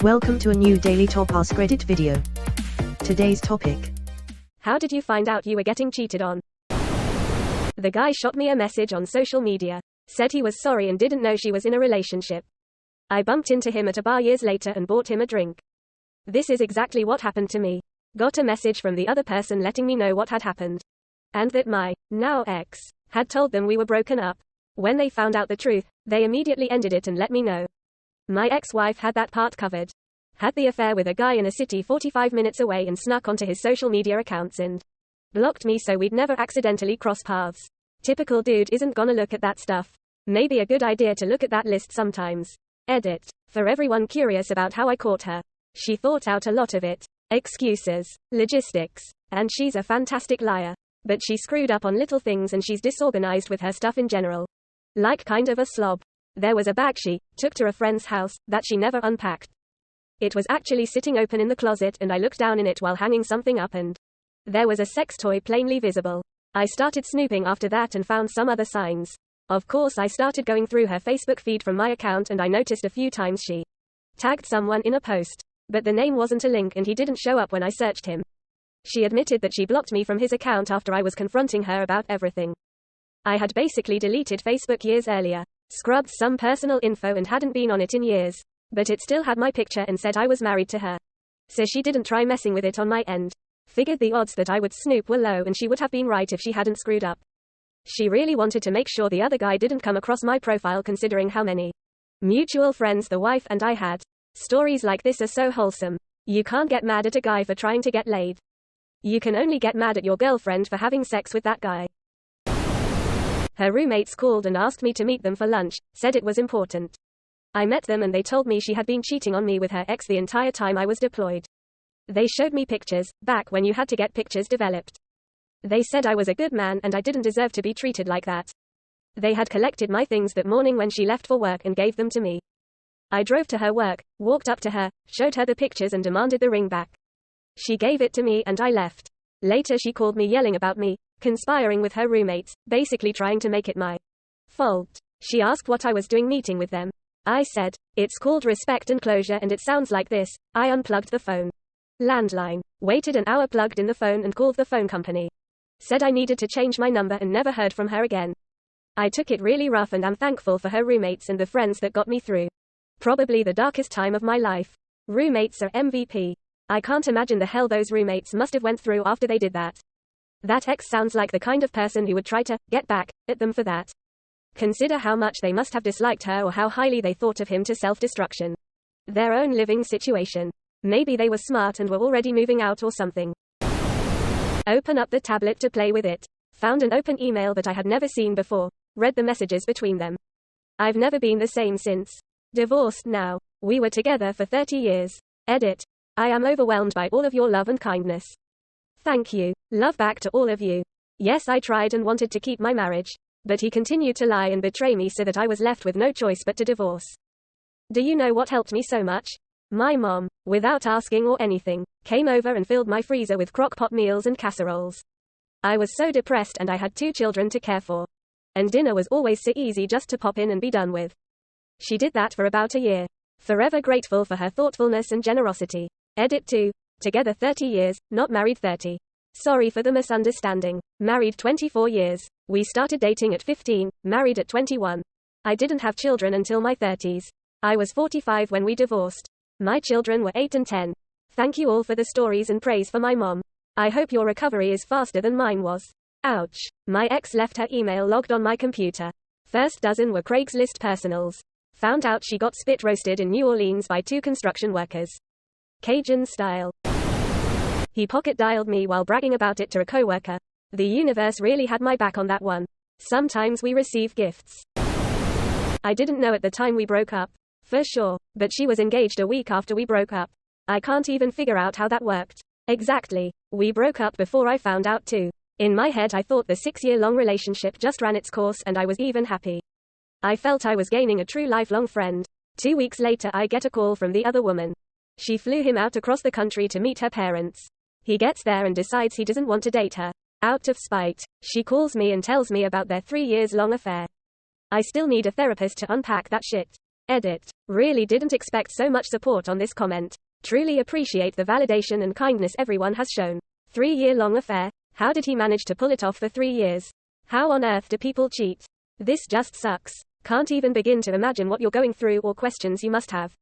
Welcome to a new Daily Top Askreddit video. Today's topic: how did you find out you were getting cheated on? The guy shot me a message on social media. Said he was sorry and didn't know she was in a relationship. I bumped into him at a bar years later and bought him a drink. This is exactly what happened to me. Got a message from the other person letting me know what had happened. And that my, now ex, had told them we were broken up. When they found out the truth, they immediately ended it and let me know. My ex-wife had that part covered. Had the affair with a guy in a city 45 minutes away and snuck onto his social media accounts and blocked me so we'd never accidentally cross paths. Typical dude isn't gonna look at that stuff. Maybe a good idea to look at that list sometimes. Edit. For everyone curious about how I caught her. She thought out a lot of it. Excuses, logistics, and she's a fantastic liar. But she screwed up on little things and she's disorganized with her stuff in general. Like kind of a slob. There was a bag she took to a friend's house that she never unpacked. It was actually sitting open in the closet and I looked down in it while hanging something up and there was a sex toy plainly visible. I started snooping after that and found some other signs. Of course I started going through her Facebook feed from my account and I noticed a few times she tagged someone in a post. But the name wasn't a link and he didn't show up when I searched him. She admitted that she blocked me from his account after I was confronting her about everything. I had basically deleted Facebook years earlier, scrubbed some personal info and hadn't been on it in years. But it still had my picture and said I was married to her. So she didn't try messing with it on my end. Figured the odds that I would snoop were low and she would have been right if she hadn't screwed up. She really wanted to make sure the other guy didn't come across my profile considering how many mutual friends the wife and I had. Stories like this are so wholesome. You can't get mad at a guy for trying to get laid. You can only get mad at your girlfriend for having sex with that guy. Her roommates called and asked me to meet them for lunch, said it was important. I met them and they told me she had been cheating on me with her ex the entire time I was deployed. They showed me pictures, back when you had to get pictures developed. They said I was a good man and I didn't deserve to be treated like that. They had collected my things that morning when she left for work and gave them to me. I drove to her work, walked up to her, showed her the pictures and demanded the ring back. She gave it to me and I left. Later she called me yelling about me, conspiring with her roommates, basically trying to make it my fault. She asked what I was doing meeting with them. I said, it's called respect and closure and it sounds like this. I unplugged the phone. Landline. Waited an hour, plugged in the phone and called the phone company. Said I needed to change my number and never heard from her again. I took it really rough and am thankful for her roommates and the friends that got me through. Probably the darkest time of my life. Roommates are MVP. I can't imagine the hell those roommates must have went through after they did that. That ex sounds like the kind of person who would try to get back at them for that. Consider how much they must have disliked her or how highly they thought of him to self-destruction. Their own living situation. Maybe they were smart and were already moving out or something. Open up the tablet to play with it. Found an open email that I had never seen before. Read the messages between them. I've never been the same since. Divorced now. We were together for 30 years. Edit. I am overwhelmed by all of your love and kindness. Thank you. Love back to all of you. Yes, I tried and wanted to keep my marriage. But he continued to lie and betray me so that I was left with no choice but to divorce. Do you know what helped me so much? My mom, without asking or anything, came over and filled my freezer with crock-pot meals and casseroles. I was so depressed and I had 2 children to care for. And dinner was always so easy just to pop in and be done with. She did that for about a year. Forever grateful for her thoughtfulness and generosity. Edit 2. Together 30 years, not married 30. Sorry for the misunderstanding. Married 24 years. We started dating at 15, married at 21. I didn't have children until my 30s. I was 45 when we divorced. My children were 8 and 10. Thank you all for the stories and praise for my mom. I hope your recovery is faster than mine was. Ouch. My ex left her email logged on my computer. First dozen were Craigslist personals. Found out she got spit roasted in New Orleans by 2 construction workers. Cajun style. He pocket dialed me while bragging about it to a coworker. The universe really had my back on that one. Sometimes we receive gifts. I didn't know at the time we broke up. For sure. But she was engaged a week after we broke up. I can't even figure out how that worked. Exactly. We broke up before I found out too. In my head I thought the 6-year-long relationship just ran its course and I was even happy. I felt I was gaining a true lifelong friend. 2 weeks later I get a call from the other woman. She flew him out across the country to meet her parents. He gets there and decides he doesn't want to date her. Out of spite, she calls me and tells me about their 3 years long affair. I still need a therapist to unpack that shit. Edit. Really didn't expect so much support on this comment. Truly appreciate the validation and kindness everyone has shown. 3-year-long affair. How did he manage to pull it off for 3 years? How on earth do people cheat? This just sucks. Can't even begin to imagine what you're going through or questions you must have.